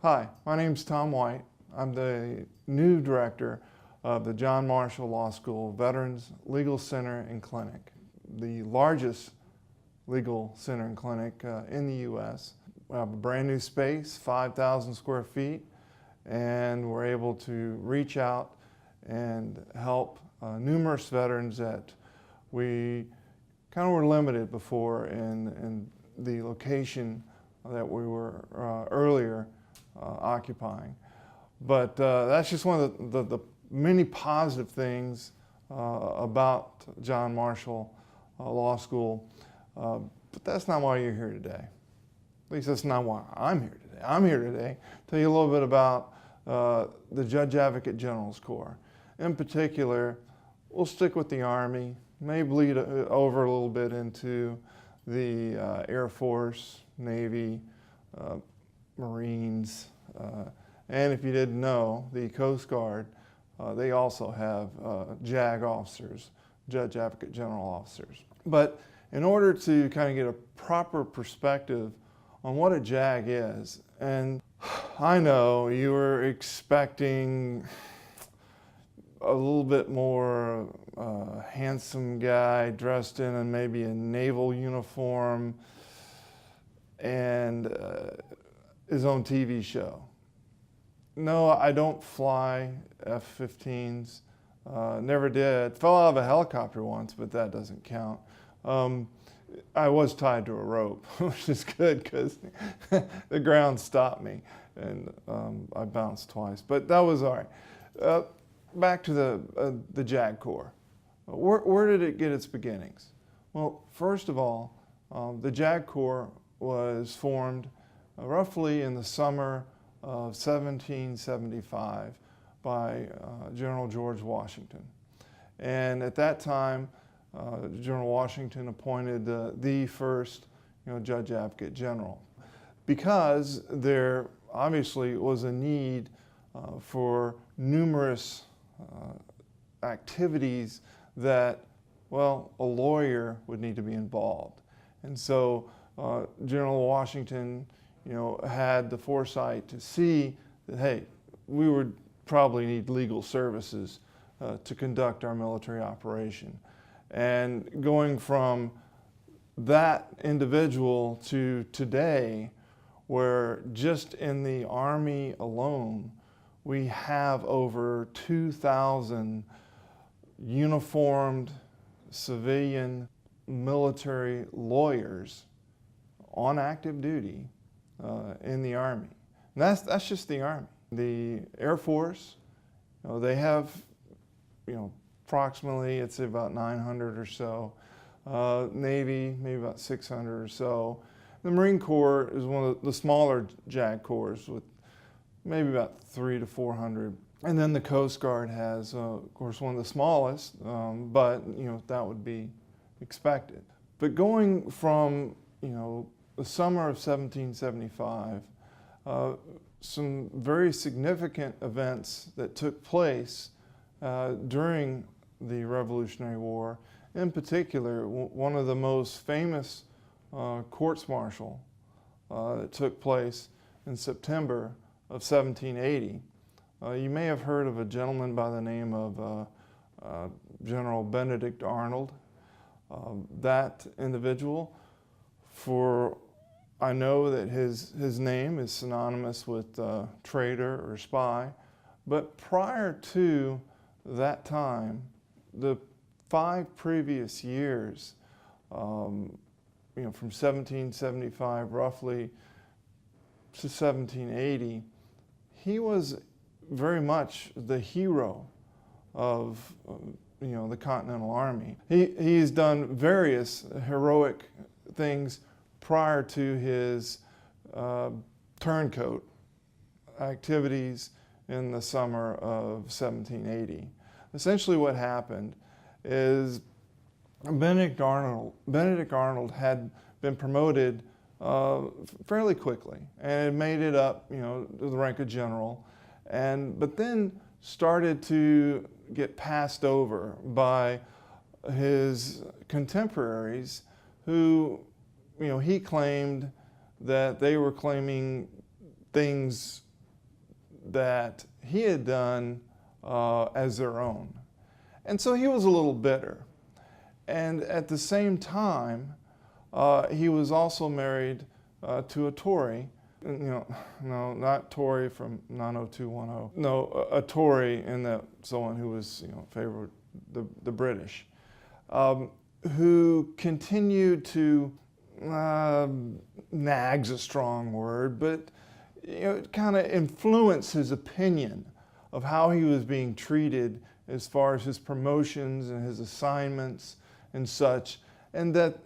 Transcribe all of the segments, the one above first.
Hi, my name's Tom White. I'm the new director of the John Marshall Law School Veterans Legal Center and Clinic, the largest legal center and clinic in the U.S. We have a brand new space, 5,000 square feet, and we're able to reach out and help numerous veterans that we kind of were limited before in the location that we were earlier occupying. But that's just one of the many positive things about John Marshall Law School. But that's not why you're here today. At least that's not why I'm here today. I'm here today to tell you a little bit about the Judge Advocate General's Corps. In particular, we'll stick with the Army, may bleed over a little bit into the Air Force, Navy, Marines, and if you didn't know, the Coast Guard, they also have JAG officers, Judge Advocate General officers. But in order to kind of get a proper perspective on what a JAG is, and I know you were expecting a little bit more handsome guy dressed in maybe a naval uniform and his own TV show. No, I don't fly F-15s. Never did. Fell out of a helicopter once, but that doesn't count. I was tied to a rope, which is good because the ground stopped me and I bounced twice, but that was all right. Back to the JAG Corps. Where did it get its beginnings? Well, first of all, the JAG Corps was formed roughly in the summer of 1775 by General George Washington. And at that time, General Washington appointed the first Judge Advocate General because there obviously was a need for numerous activities that, well, a lawyer would need to be involved. And so General Washington, had the foresight to see that, hey, we would probably need legal services to conduct our military operation. And going from that individual to today, where just in the Army alone, we have over 2,000 uniformed civilian military lawyers on active duty in the Army. And that's just the Army. The Air Force, they have, approximately, it's about 900 or so. Navy, maybe about 600 or so. The Marine Corps is one of the smaller JAG corps with maybe about 300 to 400. And then the Coast Guard has, of course, one of the smallest, but that would be expected. But going from the summer of 1775, some very significant events that took place during the Revolutionary War. In particular, one of the most famous courts-martial that took place in September of 1780. You may have heard of a gentleman by the name of General Benedict Arnold. That individual, I know that his name is synonymous with traitor or spy, but prior to that time, the 5 previous years, from 1775 roughly to 1780, he was very much the hero of the Continental Army. He's done various heroic things prior to his turncoat activities in the summer of 1780. Essentially what happened is Benedict Arnold had been promoted fairly quickly and had made it up to the rank of general, but then started to get passed over by his contemporaries who he claimed that they were claiming things that he had done as their own. And so he was a little bitter. And at the same time, he was also married to a Tory. No, not Tory from 90210. No, a Tory, and that someone who was, favored the British, who continued to, nag's a strong word, but kind of influence his opinion of how he was being treated as far as his promotions and his assignments and such, and that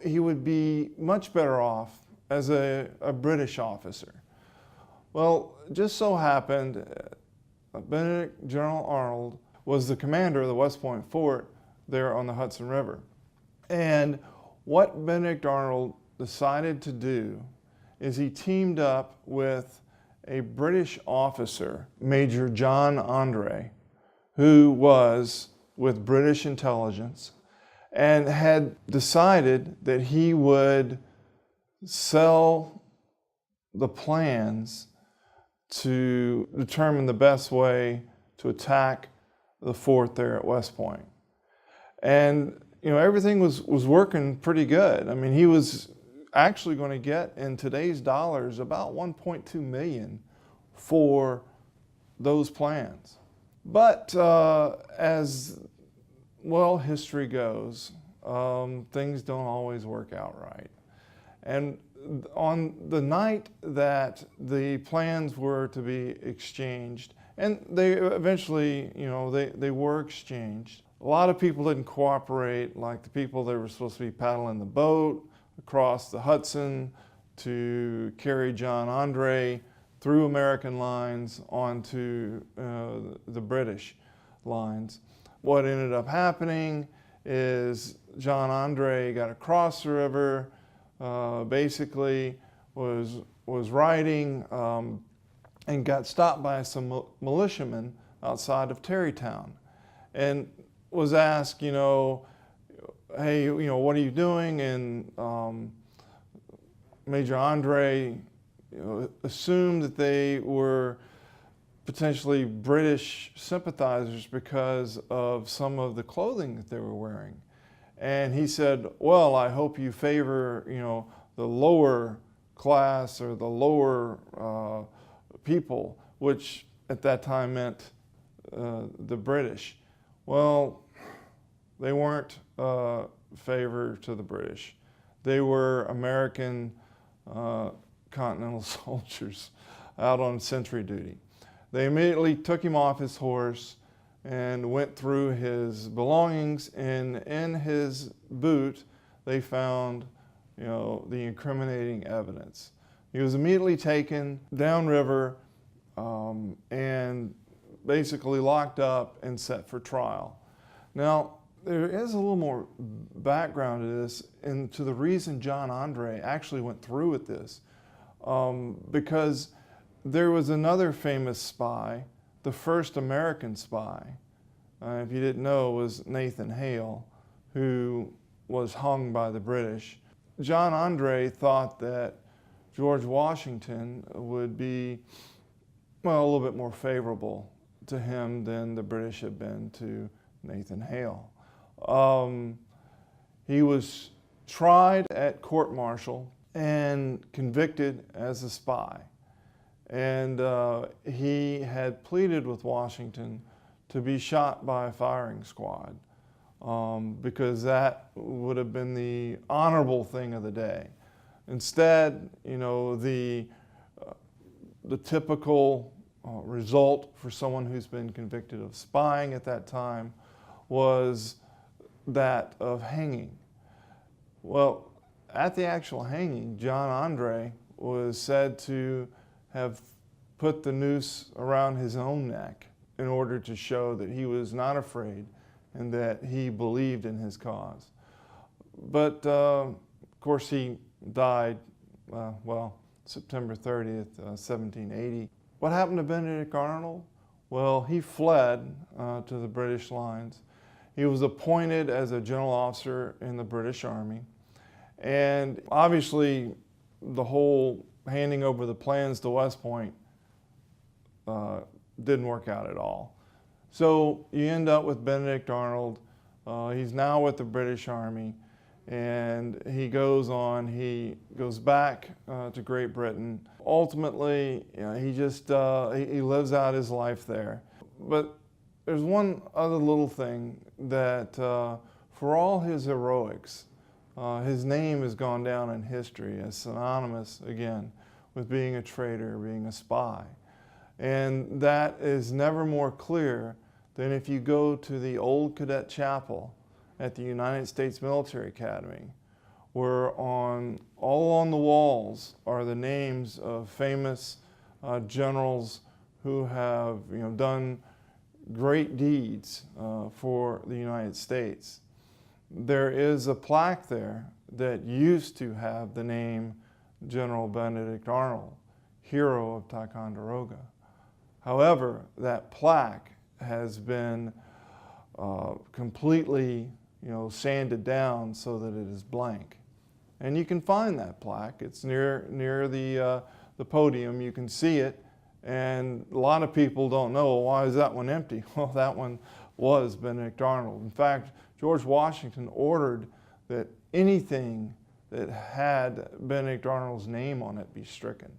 he would be much better off as a British officer. Well, just so happened, Benedict General Arnold was the commander of the West Point Fort there on the Hudson River. And what Benedict Arnold decided to do is he teamed up with a British officer, Major John Andre, who was with British intelligence, and had decided that he would sell the plans to determine the best way to attack the fort there at West Point. And everything was working pretty good. I mean, he was actually going to get, in today's dollars, about $1.2 million for those plans. But as well history goes, things don't always work out right. And on the night that the plans were to be exchanged, and they eventually, they were exchanged, a lot of people didn't cooperate, like the people that were supposed to be paddling the boat across the Hudson to carry John Andre through American lines onto the British lines. What ended up happening is John Andre got across the river, basically was riding and got stopped by some militiamen outside of Tarrytown, and was asked, hey, what are you doing? And Major Andre assumed that they were potentially British sympathizers because of some of the clothing that they were wearing. And he said, well, I hope you favor, the lower class or the lower people, which at that time meant the British. Well, they weren't favor to the British. They were American Continental soldiers out on sentry duty. They immediately took him off his horse and went through his belongings, and in his boot they found the incriminating evidence. He was immediately taken downriver and basically locked up and set for trial. Now, there is a little more background to this and to the reason John Andre actually went through with this, because there was another famous spy, the first American spy, if you didn't know, was Nathan Hale, who was hung by the British. John Andre thought that George Washington would be, well, a little bit more favorable to him than the British had been to Nathan Hale. He was tried at court-martial and convicted as a spy. And he had pleaded with Washington to be shot by a firing squad because that would have been the honorable thing of the day. Instead, the typical result for someone who's been convicted of spying at that time was that of hanging. Well, at the actual hanging, John Andre was said to have put the noose around his own neck in order to show that he was not afraid and that he believed in his cause. But of course he died, September 30th, 1780. What happened to Benedict Arnold? Well, he fled to the British lines. He was appointed as a general officer in the British Army. And obviously the whole handing over the plans to West Point didn't work out at all. So you end up with Benedict Arnold. He's now with the British Army, and he goes back to Great Britain. Ultimately, he just he lives out his life there. But there's one other little thing that for all his heroics, his name has gone down in history as synonymous, again, with being a traitor, being a spy. And that is never more clear than if you go to the old cadet chapel at the United States Military Academy, where all on the walls are the names of famous generals who have done great deeds for the United States. There is a plaque there that used to have the name General Benedict Arnold, hero of Ticonderoga. However, that plaque has been completely sanded down so that it is blank. And you can find that plaque. It's near the podium. You can see it. And a lot of people don't know, well, why is that one empty? Well, that one was Benedict Arnold. In fact, George Washington ordered that anything that had Benedict Arnold's name on it be stricken.